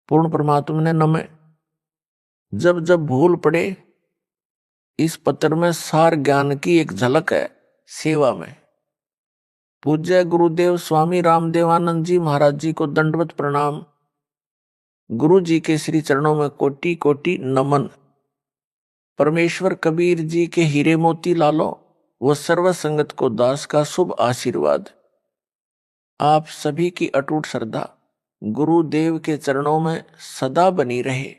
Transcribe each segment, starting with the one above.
पूर्ण परमात्मा ने नमः। जब जब भूल पड़े, इस पत्र में सार ज्ञान की एक झलक है। सेवा में पूज्य गुरुदेव स्वामी रामदेवानंद जी महाराज जी को दंडवत प्रणाम। गुरु जी के श्री चरणों में कोटि कोटि नमन। परमेश्वर कबीर जी के हीरे मोती लालो व सर्व संगत को दास का शुभ आशीर्वाद। आप सभी की अटूट श्रद्धा गुरुदेव के चरणों में सदा बनी रहे।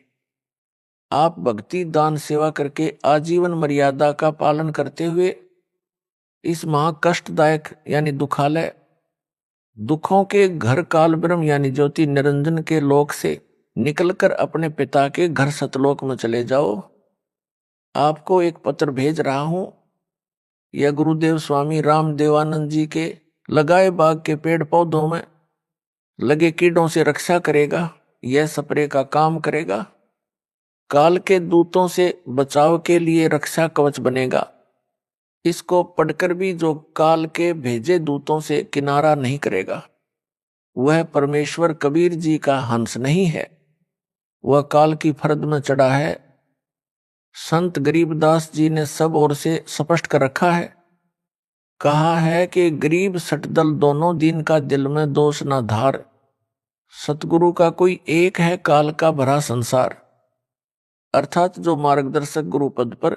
आप भक्ति दान सेवा करके आजीवन मर्यादा का पालन करते हुए इस महाकष्टदायक यानी दुखालय दुखों के घर काल ब्रह्म यानी ज्योति निरंजन के लोक से निकलकर अपने पिता के घर सतलोक में चले जाओ। आपको एक पत्र भेज रहा हूं। यह गुरुदेव स्वामी रामदेवानंद जी के लगाए बाग के पेड़ पौधों में लगे कीड़ों से रक्षा करेगा। यह स्प्रे का काम करेगा। काल के दूतों से बचाव के लिए रक्षा कवच बनेगा। इसको पढ़कर भी जो काल के भेजे दूतों से किनारा नहीं करेगा, वह परमेश्वर कबीर जी का हंस नहीं है, वह काल की फर्द में चढ़ा है। संत गरीबदास जी ने सब ओर से स्पष्ट कर रखा है। कहा है कि गरीब सटदल दोनों दिन का दिल में दोष ना धार। सतगुरु का कोई एक है काल का भरा संसार। अर्थात जो मार्गदर्शक गुरु पद पर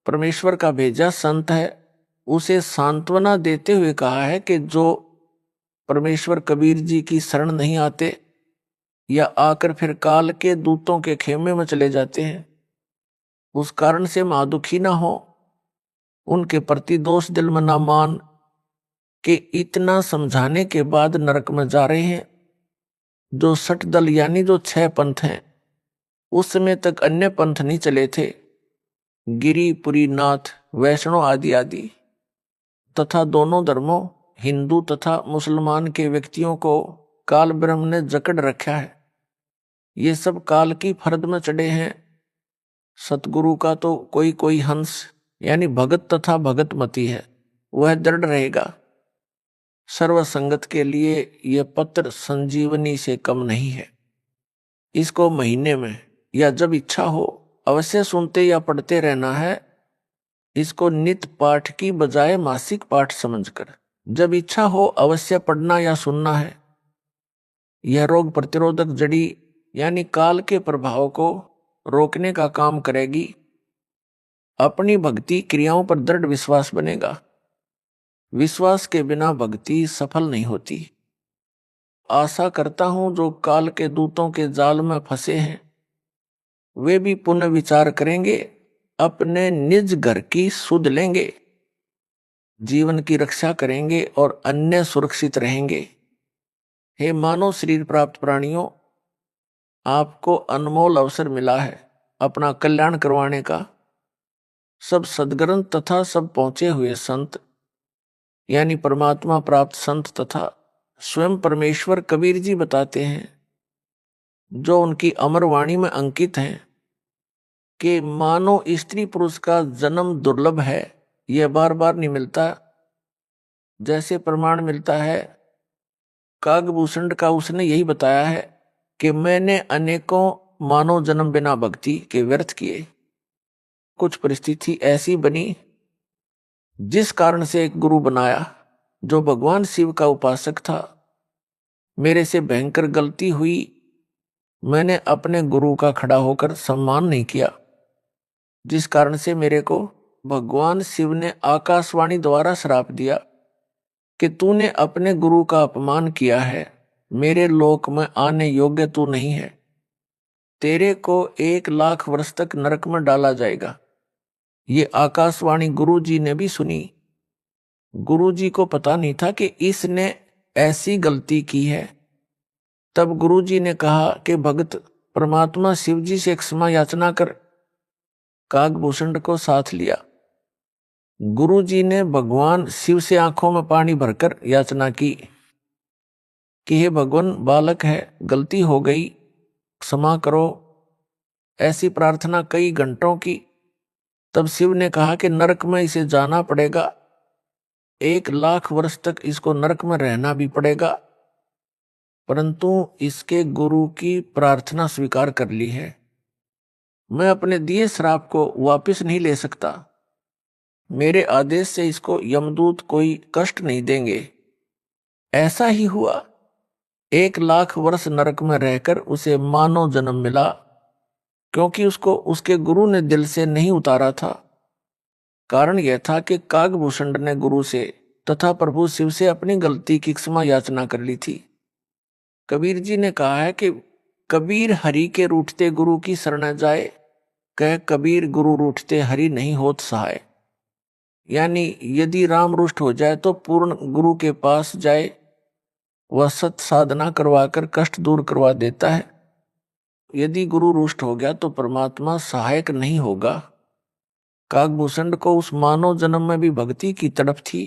परमेश्वर का भेजा संत है, उसे सांत्वना देते हुए कहा है कि जो परमेश्वर कबीर जी की शरण नहीं आते या आकर फिर काल के दूतों के खेमे में चले जाते हैं, उस कारण से महादुखी ना हो, उनके प्रति दोष दिल में ना मान कि इतना समझाने के बाद नरक में जा रहे हैं। जो 60 दल यानी जो 6 पंथ हैं, उस समय तक अन्य पंथ नहीं चले थे। गिरी पुरी नाथ वैष्णव आदि आदि तथा दोनों धर्मों हिंदू तथा मुसलमान के व्यक्तियों को काल ब्रह्म ने जकड़ रखा है। ये सब काल की फर्द में चढ़े हैं। सतगुरु का तो कोई कोई हंस यानी भगत तथा भगतमती है, वह दृढ़ रहेगा। सर्व संगत के लिए यह पत्र संजीवनी से कम नहीं है। इसको महीने में या जब इच्छा हो अवश्य सुनते या पढ़ते रहना है। इसको नित्य पाठ की बजाय मासिक पाठ समझकर जब इच्छा हो अवश्य पढ़ना या सुनना है। यह रोग प्रतिरोधक जड़ी यानी काल के प्रभाव को रोकने का काम करेगी। अपनी भक्ति क्रियाओं पर दृढ़ विश्वास बनेगा। विश्वास के बिना भक्ति सफल नहीं होती। आशा करता हूं जो काल के दूतों के जाल में फंसे हैं, वे भी पुनः विचार करेंगे, अपने निज घर की सुध लेंगे, जीवन की रक्षा करेंगे और अन्य सुरक्षित रहेंगे। हे मानव शरीर प्राप्त प्राणियों, आपको अनमोल अवसर मिला है अपना कल्याण करवाने का। सब सद्ग्रंथ तथा सब पहुंचे हुए संत यानी परमात्मा प्राप्त संत तथा स्वयं परमेश्वर कबीर जी बताते हैं, जो उनकी अमर वाणी में अंकित हैं कि मानो स्त्री पुरुष का जन्म दुर्लभ है, यह बार बार नहीं मिलता। जैसे प्रमाण मिलता है कागभूषण का, उसने यही बताया है कि मैंने अनेकों मानव जन्म बिना भक्ति के व्यर्थ किए। कुछ परिस्थिति ऐसी बनी जिस कारण से एक गुरु बनाया जो भगवान शिव का उपासक था। मेरे से भयंकर गलती हुई, मैंने अपने गुरु का खड़ा होकर सम्मान नहीं किया, जिस कारण से मेरे को भगवान शिव ने आकाशवाणी द्वारा श्राप दिया कि तूने अपने गुरु का अपमान किया है, मेरे लोक में आने योग्य तू नहीं है, तेरे को 1,00,000 वर्ष तक नरक में डाला जाएगा। ये आकाशवाणी गुरु जी ने भी सुनी। गुरु जी को पता नहीं था कि इसने ऐसी गलती की है। तब गुरु जी ने कहा कि भगत परमात्मा शिव जी से क्षमा याचना कर। कागभूषण को साथ लिया। गुरु जी ने भगवान शिव से आंखों में पानी भरकर याचना की कि हे भगवान, बालक है, गलती हो गई, क्षमा करो। ऐसी प्रार्थना कई घंटों की। तब शिव ने कहा कि नरक में इसे जाना पड़ेगा, 1,00,000 वर्ष तक इसको नरक में रहना भी पड़ेगा। परंतु इसके गुरु की प्रार्थना स्वीकार कर ली है। मैं अपने दिए श्राप को वापस नहीं ले सकता। मेरे आदेश से इसको यमदूत कोई कष्ट नहीं देंगे। ऐसा ही हुआ। 1 लाख वर्ष नरक में रहकर उसे मानव जन्म मिला, क्योंकि उसको उसके गुरु ने दिल से नहीं उतारा था। कारण यह था कि कागभूषण ने गुरु से तथा प्रभु शिव से अपनी गलती की क्षमा याचना कर ली थी। कबीर जी ने कहा है कि कबीर हरि के रूठते गुरु की शरण जाए, कह कबीर गुरु रूठते हरि नहीं होत सहाय। यानी यदि राम रुष्ट हो जाए तो पूर्ण गुरु के पास जाए, वह सत साधना करवाकर कष्ट दूर करवा देता है। यदि गुरु रुष्ट हो गया तो परमात्मा सहायक नहीं होगा। कागभूषण को उस मानव जन्म में भी भक्ति की तड़प थी।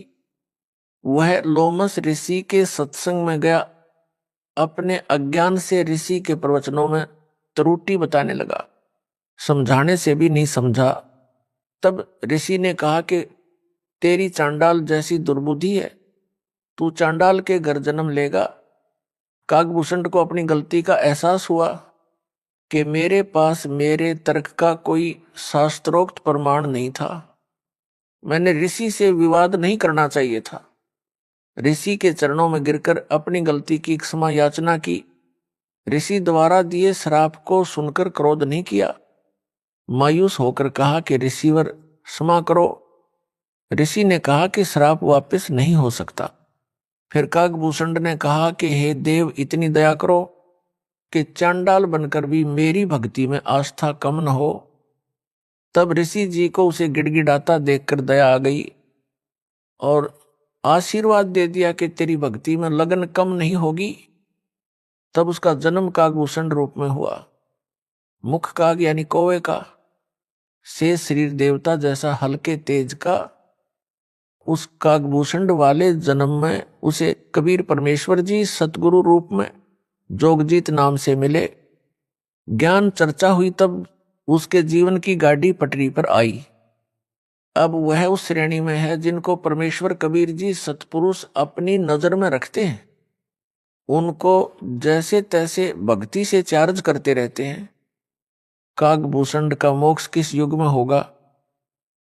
वह लोमस ऋषि के सत्संग में गया, अपने अज्ञान से ऋषि के प्रवचनों में त्रुटि बताने लगा, समझाने से भी नहीं समझा। तब ऋषि ने कहा कि तेरी चांडाल जैसी दुर्बुद्धि है, तू चांडाल के घर जन्म लेगा। कागभूषण को अपनी गलती का एहसास हुआ कि मेरे पास मेरे तर्क का कोई शास्त्रोक्त प्रमाण नहीं था। मैंने ऋषि से विवाद नहीं करना चाहिए था। ऋषि के चरणों में गिरकर अपनी गलती की क्षमा याचना की। ऋषि द्वारा दिए श्राप को सुनकर क्रोध नहीं किया, मायूस होकर कहा कि ऋषिवर क्षमा करो। ऋषि ने कहा कि श्राप वापस नहीं हो सकता। फिर कागभूषण ने कहा कि हे देव, इतनी दया करो कि चांडाल बनकर भी मेरी भक्ति में आस्था कम न हो। तब ऋषि जी को उसे गिड़गिड़ाता देखकर दया आ गई और आशीर्वाद दे दिया कि तेरी भक्ति में लगन कम नहीं होगी। तब उसका जन्म कागभूषण रूप में हुआ। मुख काग यानी कौवे का, से शरीर देवता जैसा हल्के तेज का। उस कागभूषण वाले जन्म में उसे कबीर परमेश्वर जी सतगुरु रूप में जोगजीत नाम से मिले। ज्ञान चर्चा हुई तब उसके जीवन की गाड़ी पटरी पर आई। अब वह उस श्रेणी में है जिनको परमेश्वर कबीर जी सतपुरुष अपनी नजर में रखते हैं। उनको जैसे तैसे भक्ति से चार्ज करते रहते हैं। कागभूषण का मोक्ष किस युग में होगा?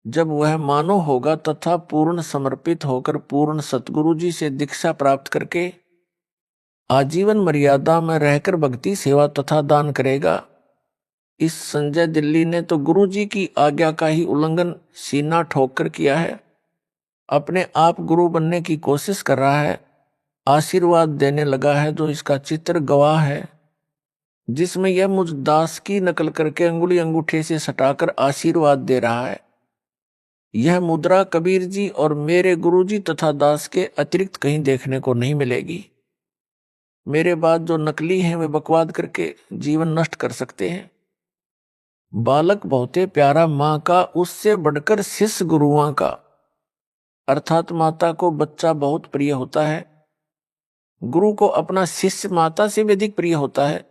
जब वह मानव होगा तथा पूर्ण समर्पित होकर पूर्ण सतगुरु जी से दीक्षा प्राप्त करके आजीवन मर्यादा में रहकर भक्ति सेवा तथा दान करेगा। इस संजय दिल्ली ने तो गुरु जी की आज्ञा का ही उल्लंघन सीना ठोक कर किया है। अपने आप गुरु बनने की कोशिश कर रहा है, आशीर्वाद देने लगा है जो इसका चित्र गवाह है, जिसमें यह मुझ दास की नकल करके अंगुली अंगूठे से सटाकर आशीर्वाद दे रहा है। यह मुद्रा कबीर जी और मेरे गुरु जी तथा दास के अतिरिक्त कहीं देखने को नहीं मिलेगी। मेरे बाद जो नकली हैं वे बकवाद करके जीवन नष्ट कर सकते हैं। बालक बहुते प्यारा माँ का, उससे बढ़कर शिष्य गुरुओं का। अर्थात माता को बच्चा बहुत प्रिय होता है, गुरु को अपना शिष्य माता से भी अधिक प्रिय होता है।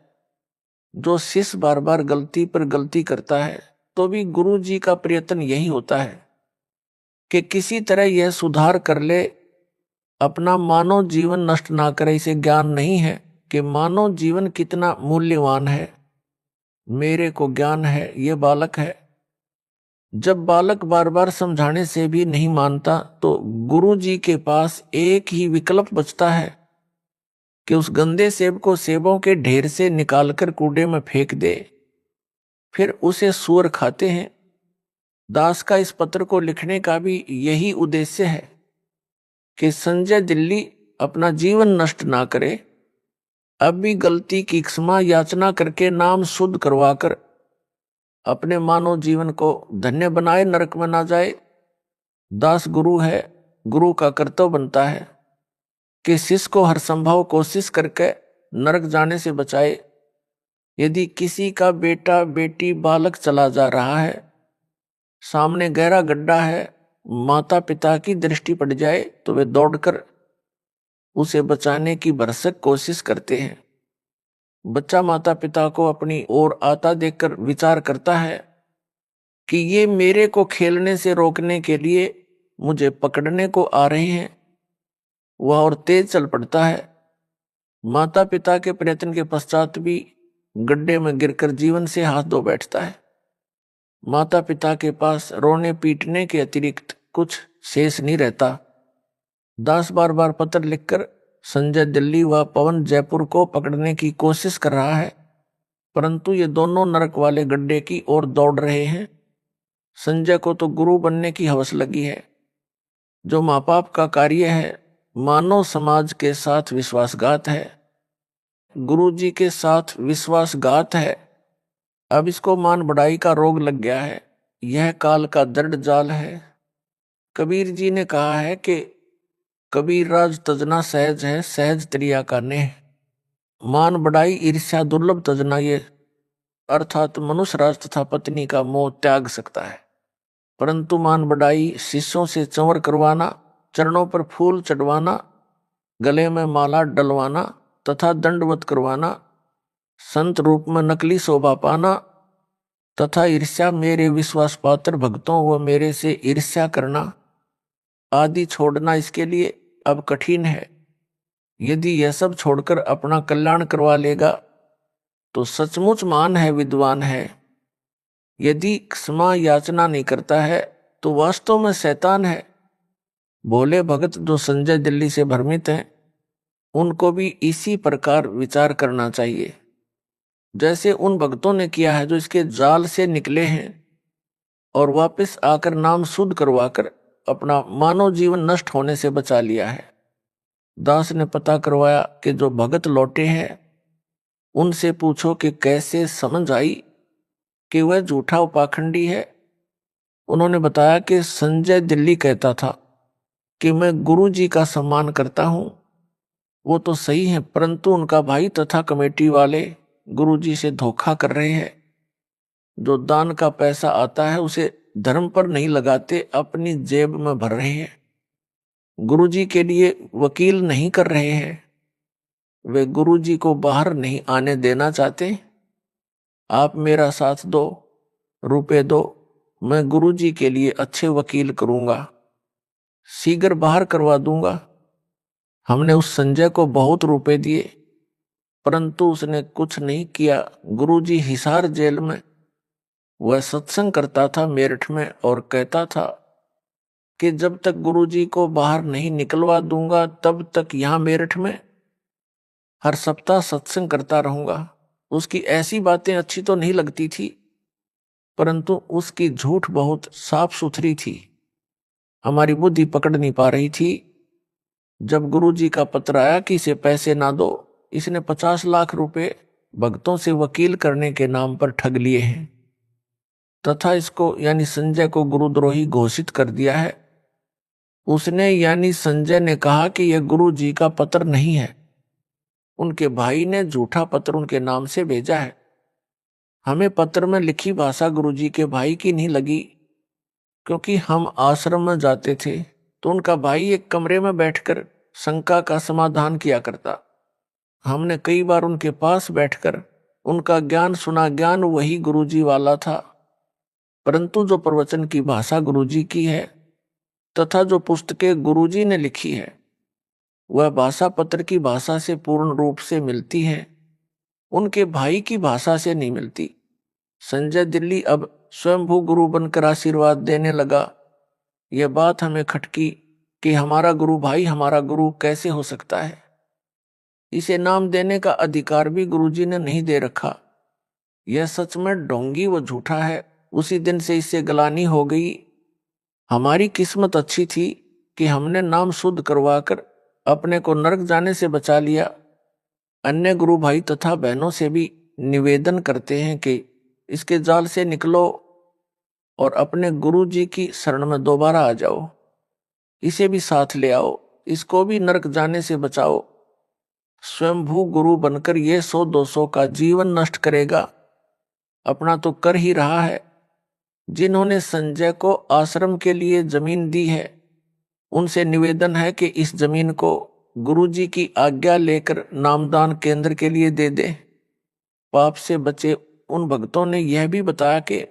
जो शिष्य बार बार गलती पर गलती करता है तो भी गुरु जी का प्रयत्न यही होता है कि किसी तरह यह सुधार कर ले, अपना मानव जीवन नष्ट ना करे। इसे ज्ञान नहीं है कि मानव जीवन कितना मूल्यवान है। मेरे को ज्ञान है, ये बालक है। जब बालक बार बार समझाने से भी नहीं मानता तो गुरु जी के पास एक ही विकल्प बचता है कि उस गंदे सेब को सेबों के ढेर से निकालकर कूड़े में फेंक दे। फिर उसे सूअर खाते हैं। दास का इस पत्र को लिखने का भी यही उद्देश्य है कि संजय दिल्ली अपना जीवन नष्ट ना करे, अब भी गलती की क्षमा याचना करके नाम शुद्ध करवाकर अपने मानव जीवन को धन्य बनाए, नरक में ना जाए। दास गुरु है, गुरु का कर्तव्य बनता है कि शिष्य को हर संभव कोशिश करके नरक जाने से बचाए। यदि किसी का बेटा बेटी बालक चला जा रहा है, सामने गहरा गड्ढा है, माता पिता की दृष्टि पड़ जाए तो वे दौड़कर उसे बचाने की भरसक कोशिश करते हैं। बच्चा माता पिता को अपनी ओर आता देखकर विचार करता है कि ये मेरे को खेलने से रोकने के लिए मुझे पकड़ने को आ रहे हैं। वह और तेज चल पड़ता है। माता पिता के प्रयत्न के पश्चात भी गड्ढे में गिरकर जीवन से हाथ धो बैठता है। माता पिता के पास रोने पीटने के अतिरिक्त कुछ शेष नहीं रहता। दास बार बार पत्र लिखकर संजय दिल्ली व पवन जयपुर को पकड़ने की कोशिश कर रहा है, परंतु ये दोनों नरक वाले गड्ढे की ओर दौड़ रहे हैं। संजय को तो गुरु बनने की हवस लगी है। जो माँ बाप का कार्य है मानव समाज के साथ विश्वासघात है, गुरु जी के साथ विश्वासघात है। अब इसको मान बढ़ाई का रोग लग गया है। यह काल का दृढ़ जाल है। कबीर जी ने कहा है कि कबीर राज तजना सहज है, सहज त्रिया का नेह। मान बढ़ाई ईर्ष्या दुर्लभ तजना, ये अर्थात मनुष्य राज तथा पत्नी का मोह त्याग सकता है, परंतु मान बढ़ाई शिष्यों से चंवर करवाना, चरणों पर फूल चढ़वाना, गले में माला डलवाना तथा दंडवत करवाना, संत रूप में नकली शोभा पाना तथा ईर्ष्या मेरे विश्वास पात्र भक्तों व मेरे से ईर्ष्या करना आदि छोड़ना इसके लिए अब कठिन है। यदि यह सब छोड़कर अपना कल्याण करवा लेगा तो सचमुच महान है, विद्वान है। यदि क्षमा याचना नहीं करता है तो वास्तव में शैतान है। भोले भगत जो संजय दिल्ली से भ्रमित हैं, उनको भी इसी प्रकार विचार करना चाहिए जैसे उन भक्तों ने किया है जो इसके जाल से निकले हैं और वापस आकर नाम शुद्ध करवाकर अपना मानव जीवन नष्ट होने से बचा लिया है। दास ने पता करवाया कि जो भगत लौटे हैं उनसे पूछो कि कैसे समझ आई कि वह झूठा उपाखंडी है। उन्होंने बताया कि संजय दिल्ली कहता था कि मैं गुरु जी का सम्मान करता हूं। वो तो सही है, परंतु उनका भाई तथा कमेटी वाले गुरु जी से धोखा कर रहे हैं। जो दान का पैसा आता है उसे धर्म पर नहीं लगाते, अपनी जेब में भर रहे हैं। गुरु जी के लिए वकील नहीं कर रहे हैं। वे गुरु जी को बाहर नहीं आने देना चाहते। आप मेरा साथ दो, रुपए दो, मैं गुरु जी के लिए अच्छे वकील करूंगा, शीघ्र बाहर करवा दूंगा। हमने उस संजय को बहुत रुपए दिए, परंतु उसने कुछ नहीं किया। गुरुजी हिसार जेल में वह सत्संग करता था मेरठ में और कहता था कि जब तक गुरुजी को बाहर नहीं निकलवा दूंगा तब तक यहां मेरठ में हर सप्ताह सत्संग करता रहूंगा। उसकी ऐसी बातें अच्छी तो नहीं लगती थी, परंतु उसकी झूठ बहुत साफ सुथरी थी। हमारी बुद्धि पकड़ नहीं पा रही थी। जब गुरुजी का पत्र आया कि इसे पैसे ना दो, इसने 50 लाख रुपए भक्तों से वकील करने के नाम पर ठग लिए हैं तथा इसको यानी संजय को गुरुद्रोही घोषित कर दिया है। उसने यानी संजय ने कहा कि यह गुरु जी का पत्र नहीं है, उनके भाई ने झूठा पत्र उनके नाम से भेजा है। हमें पत्र में लिखी भाषा गुरुजी के भाई की नहीं लगी, क्योंकि हम आश्रम में जाते थे तो उनका भाई एक कमरे में बैठकर शंका का समाधान किया करता। हमने कई बार उनके पास बैठकर उनका ज्ञान सुना। ज्ञान वही गुरुजी वाला था, परंतु जो प्रवचन की भाषा गुरुजी की है तथा जो पुस्तकें गुरुजी ने लिखी है वह भाषा पत्र की भाषा से पूर्ण रूप से मिलती है, उनके भाई की भाषा से नहीं मिलती। संजय दिल्ली अब स्वयंभू गुरु बनकर आशीर्वाद देने लगा। यह बात हमें खटकी कि हमारा गुरु भाई हमारा गुरु कैसे हो सकता है। इसे नाम देने का अधिकार भी गुरुजी ने नहीं दे रखा। यह सच में ढोंगी व झूठा है। उसी दिन से इससे गलानी हो गई। हमारी किस्मत अच्छी थी कि हमने नाम शुद्ध करवाकर अपने को नरक जाने से बचा लिया। अन्य गुरु भाई तथा बहनों से भी निवेदन करते हैं कि इसके जाल से निकलो और अपने गुरु जी की शरण में दोबारा आ जाओ। इसे भी साथ ले आओ, इसको भी नरक जाने से बचाओ। स्वयंभू गुरु बनकर ये 100-200 का जीवन नष्ट करेगा, अपना तो कर ही रहा है। जिन्होंने संजय को आश्रम के लिए जमीन दी है उनसे निवेदन है कि इस जमीन को गुरुजी की आज्ञा लेकर नामदान केंद्र के लिए दे दे। पाप से बचे उन भक्तों ने यह भी बताया कि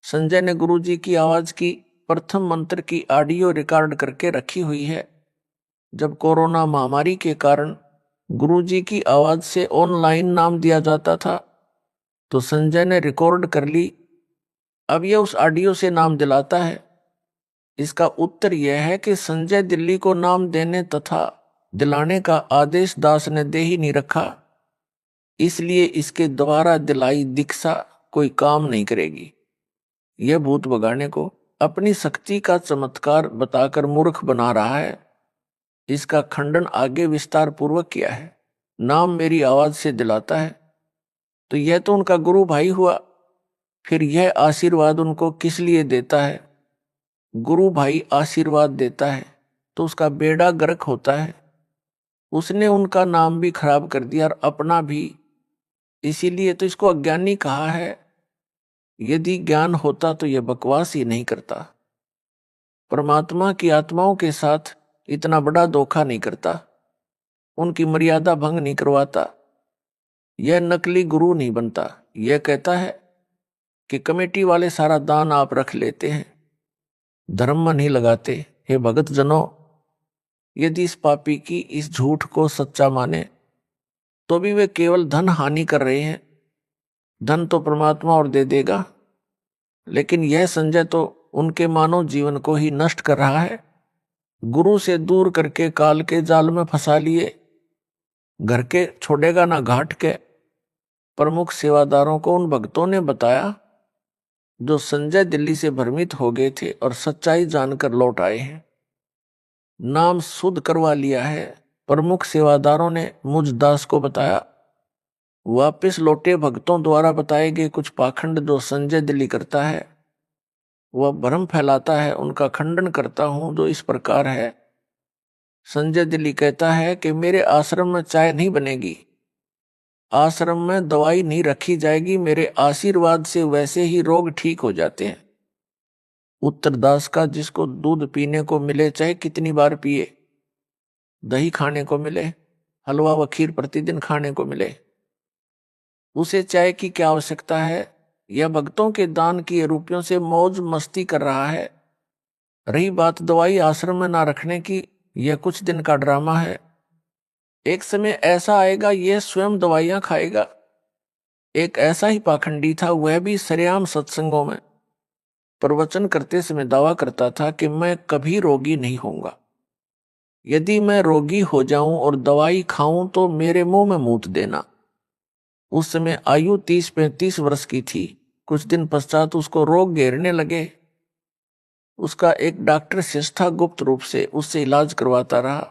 संजय ने गुरुजी की आवाज की प्रथम मंत्र की ऑडियो रिकॉर्ड करके रखी हुई है। जब कोरोना महामारी के कारण गुरुजी की आवाज से ऑनलाइन नाम दिया जाता था, तो संजय ने रिकॉर्ड कर ली। अब यह उस ऑडियो से नाम दिलाता है। इसका उत्तर यह है कि संजय दिल्ली को नाम देने तथा दिलाने का आदेश दास ने दे ही नहीं रखा, इसलिए इसके द्वारा दिलाई दीक्षा कोई काम नहीं करेगी। यह भूत भगाने को अपनी शक्ति का चमत्कार बताकर मूर्ख बना रहा है। इसका खंडन आगे विस्तार पूर्वक किया है। नाम मेरी आवाज से दिलाता है, तो यह तो उनका गुरु भाई हुआ, फिर यह आशीर्वाद उनको किस लिए देता है? गुरु भाई आशीर्वाद देता है तो उसका बेड़ा गर्क होता है। उसने उनका नाम भी खराब कर दिया और अपना भी, इसीलिए तो इसको अज्ञानी कहा है। यदि ज्ञान होता तो यह बकवास ही नहीं करता। परमात्मा की आत्माओं के साथ इतना बड़ा धोखा नहीं करता, उनकी मर्यादा भंग नहीं करवाता। यह नकली गुरु नहीं बनता। यह कहता है कि कमेटी वाले सारा दान आप रख लेते हैं, धर्म में नहीं लगाते। हे भगत जनों, यदि इस पापी की इस झूठ को सच्चा माने तो भी वे केवल धन हानि कर रहे हैं। धन तो परमात्मा और दे देगा, लेकिन यह संजय तो उनके मानव जीवन को ही नष्ट कर रहा है। गुरु से दूर करके काल के जाल में फंसा लिए, घर के छोड़ेगा ना घाट के। प्रमुख सेवादारों को उन भक्तों ने बताया जो संजय दिल्ली से भ्रमित हो गए थे और सच्चाई जानकर लौट आए हैं। नाम शुद्ध करवा लिया है। प्रमुख सेवादारों ने मुझ दास को बताया। वापस लौटे भक्तों द्वारा बताए गए कुछ पाखंड जो संजय दिल्ली करता है, वह भ्रम फैलाता है, उनका खंडन करता हूं, जो इस प्रकार है। संजय दिल्ली कहता है कि मेरे आश्रम में चाय नहीं बनेगी, आश्रम में दवाई नहीं रखी जाएगी, मेरे आशीर्वाद से वैसे ही रोग ठीक हो जाते हैं। उत्तरदास का जिसको दूध पीने को मिले चाहे कितनी बार पिए, दही खाने को मिले, हलवा व खीर प्रतिदिन खाने को मिले, उसे चाय की क्या आवश्यकता है? यह भक्तों के दान किए रुपयों से मौज मस्ती कर रहा है। रही बात दवाई आश्रम में ना रखने की, यह कुछ दिन का ड्रामा है। एक समय ऐसा आएगा यह स्वयं दवाइयां खाएगा। एक ऐसा ही पाखंडी था, वह भी सरेआम सत्संगों में प्रवचन करते समय दावा करता था कि मैं कभी रोगी नहीं होऊंगा। यदि मैं रोगी हो जाऊं और दवाई खाऊं तो मेरे मुंह में मूत देना। उस समय आयु 30-35 वर्ष की थी। कुछ दिन पश्चात उसको रोग घेरने लगे। उसका एक डॉक्टर शिष्टा गुप्त रूप से उससे इलाज करवाता रहा।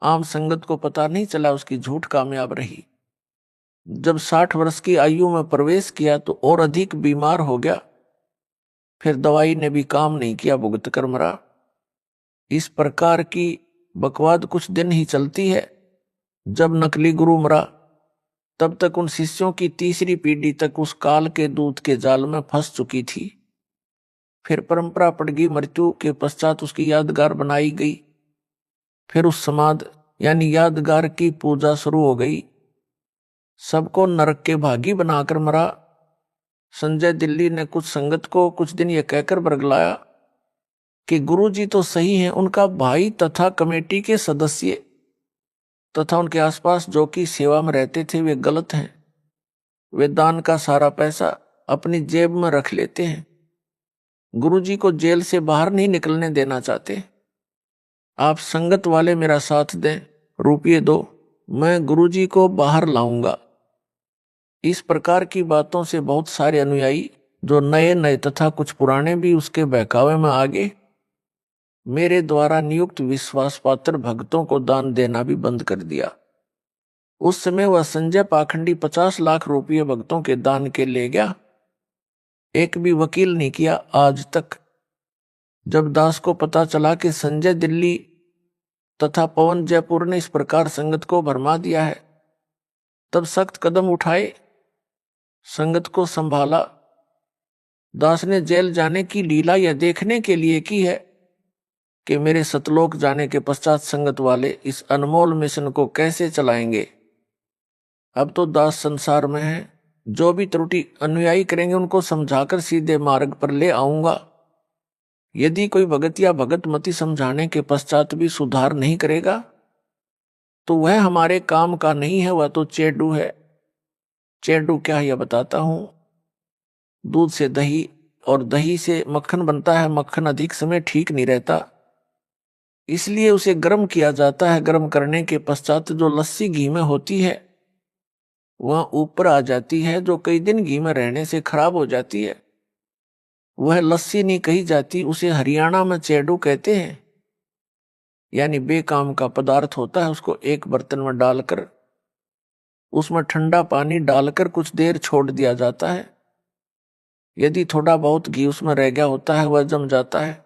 आम संगत को पता नहीं चला, उसकी झूठ कामयाब रही। जब 60 वर्ष की आयु में प्रवेश किया तो और अधिक बीमार हो गया। फिर दवाई ने भी काम नहीं किया, भुगत कर मरा। इस प्रकार की बकवाद कुछ दिन ही चलती है। जब नकली गुरु मरा तब तक उन शिष्यों की तीसरी पीढ़ी तक उस काल के दूत के जाल में फंस चुकी थी। फिर परंपरा पड़ गई, मृत्यु के पश्चात उसकी यादगार बनाई गई। फिर उस समाध यानी यादगार की पूजा शुरू हो गई। सबको नरक के भागी बनाकर मरा। संजय दिल्ली ने कुछ संगत को कुछ दिन यह कहकर बरगलाया कि गुरुजी तो सही हैं, उनका भाई तथा कमेटी के सदस्य तथा उनके आसपास जो कि सेवा में रहते थे वे गलत हैं। वे दान का सारा पैसा अपनी जेब में रख लेते हैं। गुरुजी को जेल से बाहर नहीं निकलने देना चाहते। आप संगत वाले मेरा साथ दें, रुपये दो, मैं गुरुजी को बाहर लाऊंगा। इस प्रकार की बातों से बहुत सारे अनुयायी जो नए नए तथा कुछ पुराने भी उसके बहकावे में आ गए। मेरे द्वारा नियुक्त विश्वास पात्र भक्तों को दान देना भी बंद कर दिया। उस समय वह संजय पाखंडी 50 लाख रुपये भक्तों के दान के ले गया। एक भी वकील नहीं किया आज तक। जब दास को पता चला कि संजय दिल्ली तथा पवन जयपुर ने इस प्रकार संगत को भरमा दिया है, तब सख्त कदम उठाए, संगत को संभाला। दास ने जेल जाने की लीला यह देखने के लिए की है कि मेरे सतलोक जाने के पश्चात संगत वाले इस अनमोल मिशन को कैसे चलाएंगे। अब तो दास संसार में है, जो भी त्रुटि अनुयायी करेंगे उनको समझाकर सीधे मार्ग पर ले आऊंगा। यदि कोई भगत या भगत मति समझाने के पश्चात भी सुधार नहीं करेगा तो वह हमारे काम का नहीं है, वह तो चेडू है। चेडू क्या है यह बताता हूं। दूध से दही और दही से मक्खन बनता है। मक्खन अधिक समय ठीक नहीं रहता, इसलिए उसे गर्म किया जाता है। गर्म करने के पश्चात जो लस्सी घी में होती है वह ऊपर आ जाती है, जो कई दिन घी में रहने से खराब हो जाती है। वह लस्सी नहीं कही जाती, उसे हरियाणा में चेडू कहते हैं। यानी बेकाम का पदार्थ होता है। उसको एक बर्तन में डालकर उसमें ठंडा पानी डालकर कुछ देर छोड़ दिया जाता है। यदि थोड़ा बहुत घी उसमें रह गया होता है वह जम जाता है।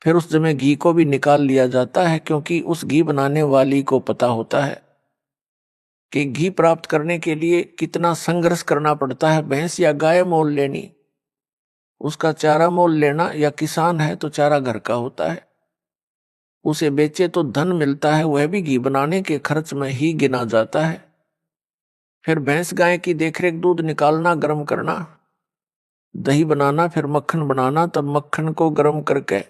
फिर उस जमे घी को भी निकाल लिया जाता है, क्योंकि उस घी बनाने वाली को पता होता है कि घी प्राप्त करने के लिए कितना संघर्ष करना पड़ता है। भैंस या गाय मोल लेनी, उसका चारा मोल लेना, या किसान है तो चारा घर का होता है, उसे बेचे तो धन मिलता है, वह भी घी बनाने के खर्च में ही गिना जाता है। फिर भैंस गाय की देखरेख, दूध निकालना, गर्म करना, दही बनाना, फिर मक्खन बनाना, तब मक्खन को गर्म करके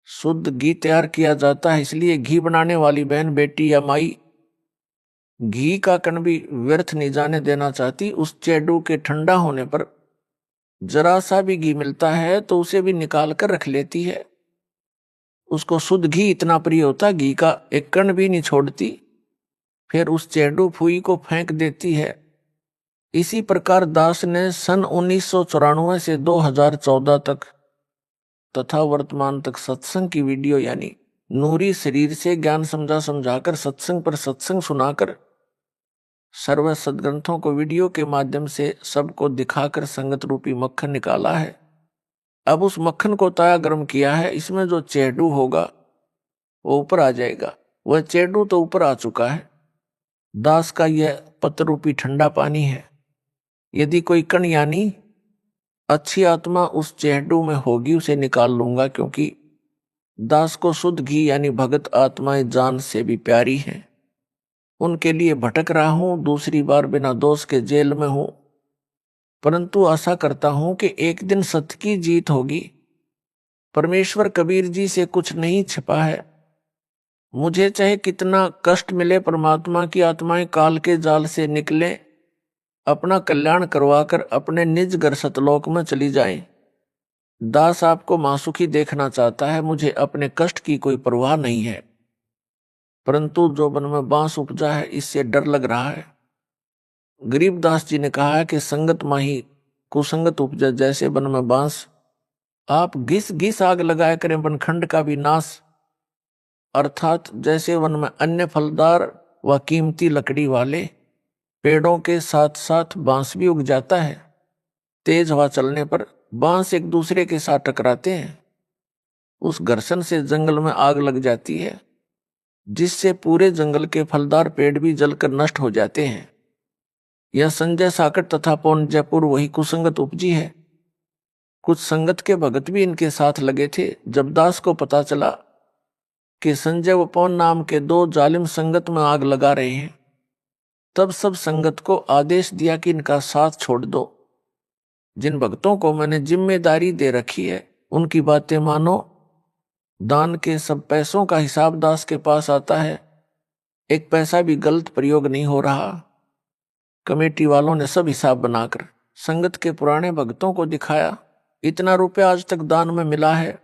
शुद्ध घी तैयार किया जाता है। इसलिए घी बनाने वाली बहन, बेटी या माई घी का कण भी व्यर्थ नहीं जाने देना चाहती। उस चेडू के ठंडा होने पर जरा सा भी घी मिलता है तो उसे भी निकाल कर रख लेती है। उसको शुद्ध घी इतना प्रिय होता, घी का एक कण भी नहीं छोड़ती। फिर उस चेडू फुई को फेंक देती है। इसी प्रकार दास ने सन 1994 से 2014 तक तथा वर्तमान तक सत्संग की वीडियो यानी नूरी शरीर से ज्ञान समझाकर सत्संग पर सत्संग सुनाकर सर्व सदग्रंथों को वीडियो के माध्यम से सबको दिखाकर संगत रूपी मक्खन निकाला है। अब उस मक्खन को ताया गर्म किया है। इसमें जो चेडू होगा वो ऊपर आ जाएगा। वह चेडू तो ऊपर आ चुका है। दास का यह पत्र रूपी ठंडा पानी है। यदि कोई कण यानी अच्छी आत्मा उस चेडू में होगी उसे निकाल लूंगा, क्योंकि दास को शुद्ध घी यानी भगत आत्माएं जान से भी प्यारी हैं। उनके लिए भटक रहा हूं, दूसरी बार बिना दोष के जेल में हूं, परंतु आशा करता हूं कि एक दिन सत्य की जीत होगी। परमेश्वर कबीर जी से कुछ नहीं छिपा है। मुझे चाहे कितना कष्ट मिले, परमात्मा की आत्माएं काल के जाल से निकले, अपना कल्याण करवाकर अपने निज घर सतलोक में चली जाएं। दास आपको मासुखी देखना चाहता है, मुझे अपने कष्ट की कोई परवाह नहीं है, परंतु जो मन में बांस उपजा है इससे डर लग रहा है। गरीबदास जी ने कहा है कि संगत माही कुसंगत उपजा, जैसे वन में बांस। आप घिस घिस आग लगाया करें वनखंड का भी नाश, अर्थात जैसे वन में अन्य फलदार व कीमती लकड़ी वाले पेड़ों के साथ साथ बांस भी उग जाता है। तेज हवा चलने पर बांस एक दूसरे के साथ टकराते हैं, उस घर्षण से जंगल में आग लग जाती है, जिससे पूरे जंगल के फलदार पेड़ भी जलकर नष्ट हो जाते हैं। यह संजय साकट तथा पौन जयपुर वही कुसंगत उपजी है। कुछ संगत के भगत भी इनके साथ लगे थे। जब दास को पता चला कि संजय व पौन नाम के दो जालिम संगत में आग लगा रहे हैं, तब सब संगत को आदेश दिया कि इनका साथ छोड़ दो। जिन भक्तों को मैंने जिम्मेदारी दे रखी है उनकी बातें मानो। दान के सब पैसों का हिसाब दास के पास आता है, एक पैसा भी गलत प्रयोग नहीं हो रहा। कमेटी वालों ने सब हिसाब बनाकर संगत के पुराने भक्तों को दिखाया। इतना रुपया आज तक दान में मिला है,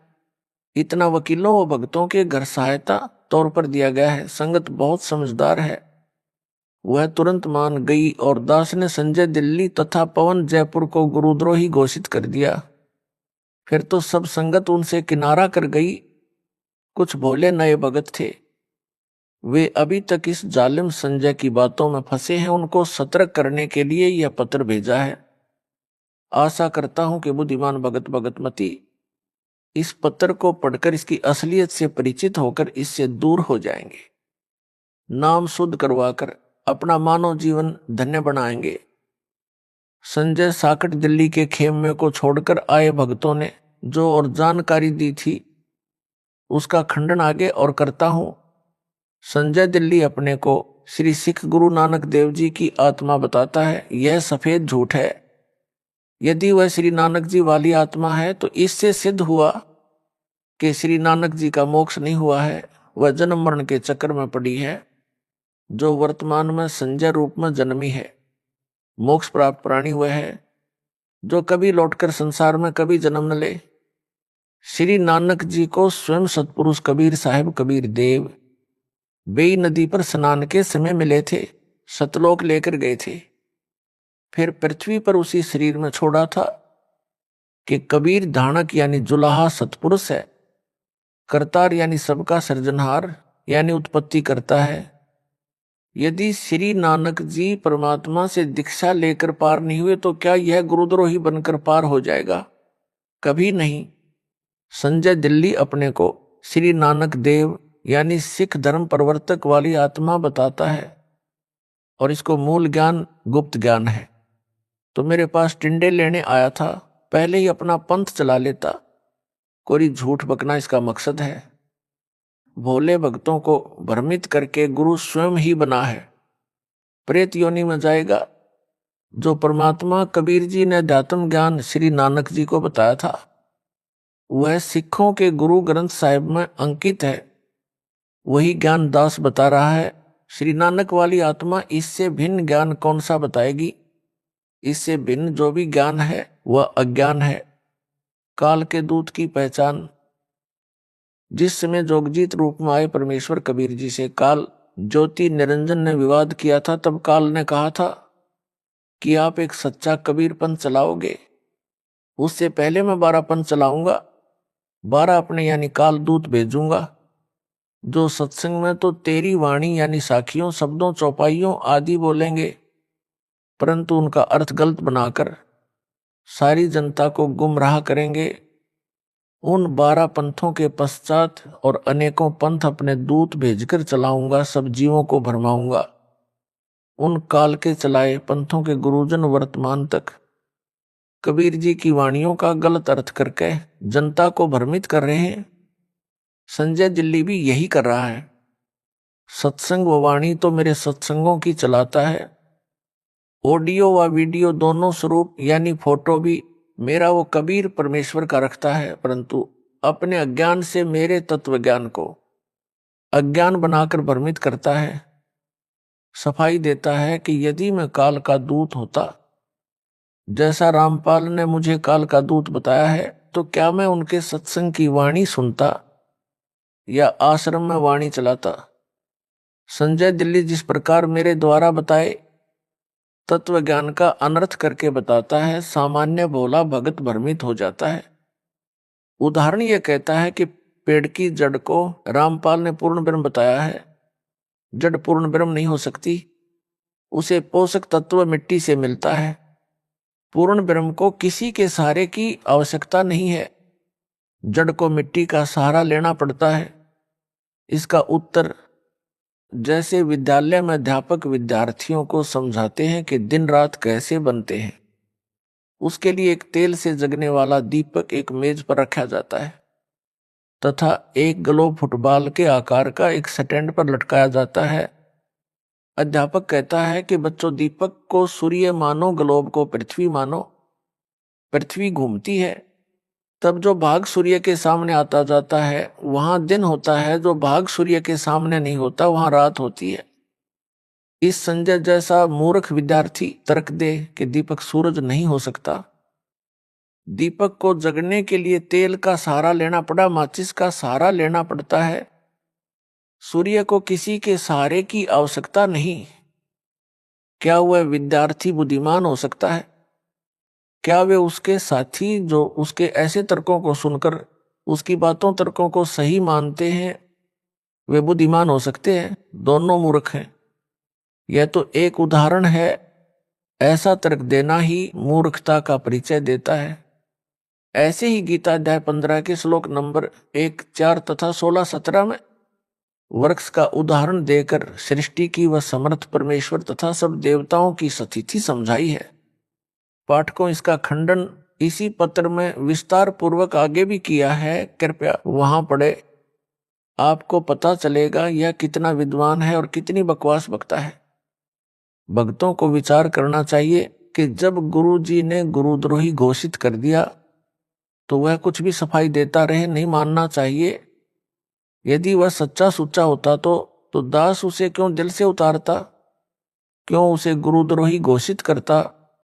इतना वकीलों व भक्तों के घर सहायता तौर पर दिया गया है। संगत बहुत समझदार है, वह तुरंत मान गई और दास ने संजय दिल्ली तथा पवन जयपुर को गुरुद्रोही घोषित कर दिया। फिर तो सब संगत उनसे किनारा कर गई। कुछ भोले नए भगत थे, वे अभी तक इस जालिम संजय की बातों में फंसे हैं। उनको सतर्क करने के लिए यह पत्र भेजा है। आशा करता हूं कि बुद्धिमान भगत भगतमती इस पत्र को पढ़कर इसकी असलियत से परिचित होकर इससे दूर हो जाएंगे, नाम शुद्ध करवाकर अपना मानव जीवन धन्य बनाएंगे। संजय साकट दिल्ली के खेमे को छोड़कर आए भक्तों ने जो और जानकारी दी थी उसका खंडन आगे और करता हूं। संजय दिल्ली अपने को श्री सिख गुरु नानक देव जी की आत्मा बताता है, यह सफेद झूठ है। यदि वह श्री नानक जी वाली आत्मा है तो इससे सिद्ध हुआ कि श्री नानक जी का मोक्ष नहीं हुआ है। वह जन्म मरण के चक्कर में पड़ी है, जो वर्तमान में संजय रूप में जन्मी है। मोक्ष प्राप्त प्राणी वह है जो कभी लौटकर संसार में कभी जन्म न ले। श्री नानक जी को स्वयं सतपुरुष कबीर साहिब कबीर देव बेई नदी पर स्नान के समय मिले थे, सतलोक लेकर गए थे, फिर पृथ्वी पर उसी शरीर में छोड़ा था कि कबीर धाणक यानी जुलाहा सतपुरुष है, करतार यानी सबका सृजनहार यानी उत्पत्ति करता है। यदि श्री नानक जी परमात्मा से दीक्षा लेकर पार नहीं हुए तो क्या यह गुरुद्रोही बनकर पार हो जाएगा? कभी नहीं। संजय दिल्ली अपने को श्री नानक देव यानी सिख धर्म प्रवर्तक वाली आत्मा बताता है और इसको मूल ज्ञान गुप्त ज्ञान है। तो मेरे पास टिंडे लेने आया था, पहले ही अपना पंथ चला लेता। कोई झूठ बकना इसका मकसद है। भोले भक्तों को भ्रमित करके गुरु स्वयं ही बना है। प्रेत योनि में जाएगा। जो परमात्मा कबीर जी ने अध्यात्म ज्ञान श्री नानक जी को बताया था वह सिखों के गुरु ग्रंथ साहिब में अंकित है। वही ज्ञान दास बता रहा है। श्री नानक वाली आत्मा इससे भिन्न ज्ञान कौन सा बताएगी? इससे भिन्न जो भी ज्ञान है वह अज्ञान है। काल के दूत की पहचान। जिस समय जोगजीत रूप में आए परमेश्वर कबीर जी से काल ज्योति निरंजन ने विवाद किया था, तब काल ने कहा था कि आप एक सच्चा कबीर पंथ चलाओगे, उससे पहले मैं 12 पंथ चलाऊंगा, 12 अपने यानी काल दूत भेजूंगा, जो सत्संग में तो तेरी वाणी यानी साखियों शब्दों चौपाइयों आदि बोलेंगे, परंतु उनका अर्थ गलत बनाकर सारी जनता को गुमराह करेंगे। उन 12 पंथों के पश्चात और अनेकों पंथ अपने दूत भेजकर चलाऊंगा, सब जीवों को भरमाऊंगा। उन काल के चलाए पंथों के गुरुजन वर्तमान तक कबीर जी की वाणियों का गलत अर्थ करके जनता को भ्रमित कर रहे हैं। संजय दिल्ली भी यही कर रहा है। सत्संग व वाणी तो मेरे सत्संगों की चलाता है, ऑडियो व वीडियो दोनों स्वरूप यानी फोटो भी मेरा वो कबीर परमेश्वर का रखता है, परंतु अपने अज्ञान से मेरे तत्व ज्ञान को अज्ञान बनाकर भ्रमित करता है। सफाई देता है कि यदि मैं काल का दूत होता, जैसा रामपाल ने मुझे काल का दूत बताया है, तो क्या मैं उनके सत्संग की वाणी सुनता या आश्रम में वाणी चलाता? संजय दिल्ली जिस प्रकार मेरे द्वारा बताए तत्व ज्ञान का अनर्थ करके बताता है, सामान्य भोला भगत भ्रमित हो जाता है। उदाहरण यह कहता है कि पेड़ की जड़ को रामपाल ने पूर्ण ब्रह्म बताया है। जड़ पूर्ण ब्रह्म नहीं हो सकती, उसे पोषक तत्व मिट्टी से मिलता है। पूर्ण ब्रह्म को किसी के सहारे की आवश्यकता नहीं है, जड़ को मिट्टी का सहारा लेना पड़ता है। इसका उत्तर जैसे विद्यालय में अध्यापक विद्यार्थियों को समझाते हैं कि दिन रात कैसे बनते हैं, उसके लिए एक तेल से जगने वाला दीपक एक मेज पर रखा जाता है तथा एक ग्लोब फुटबॉल के आकार का एक स्टैंड पर लटकाया जाता है। अध्यापक कहता है कि बच्चों, दीपक को सूर्य मानो, ग्लोब को पृथ्वी मानो। पृथ्वी घूमती है, तब जो भाग सूर्य के सामने आता जाता है वहां दिन होता है, जो भाग सूर्य के सामने नहीं होता वहां रात होती है। इस संजय जैसा मूर्ख विद्यार्थी तर्क दे कि दीपक सूरज नहीं हो सकता। दीपक को जगने के लिए तेल का सहारा लेना पड़ा, माचिस का सहारा लेना पड़ता है। सूर्य को किसी के सहारे की आवश्यकता नहीं। क्या वह विद्यार्थी बुद्धिमान हो सकता है? क्या वे उसके साथी जो उसके ऐसे तर्कों को सुनकर उसकी बातों तर्कों को सही मानते हैं, वे बुद्धिमान हो सकते हैं? दोनों मूर्ख हैं। यह तो एक उदाहरण है। ऐसा तर्क देना ही मूर्खता का परिचय देता है। ऐसे ही गीता अध्याय 15 के श्लोक नंबर 1, 4 तथा 16, 17 में वृक्ष का उदाहरण देकर सृष्टि की वह समर्थ परमेश्वर तथा सब देवताओं की स्थिति समझाई है। पाठकों, इसका खंडन इसी पत्र में विस्तार पूर्वक आगे भी किया है, कृपया वहां पढ़े। आपको पता चलेगा यह कितना विद्वान है और कितनी बकवास बकता है। भक्तों को विचार करना चाहिए कि जब गुरु जी ने गुरुद्रोही घोषित कर दिया तो वह कुछ भी सफाई देता रहे, नहीं मानना चाहिए। यदि वह सच्चा सुच्चा होता तो दास उसे क्यों दिल से उतारता, क्यों उसे गुरुद्रोही घोषित करता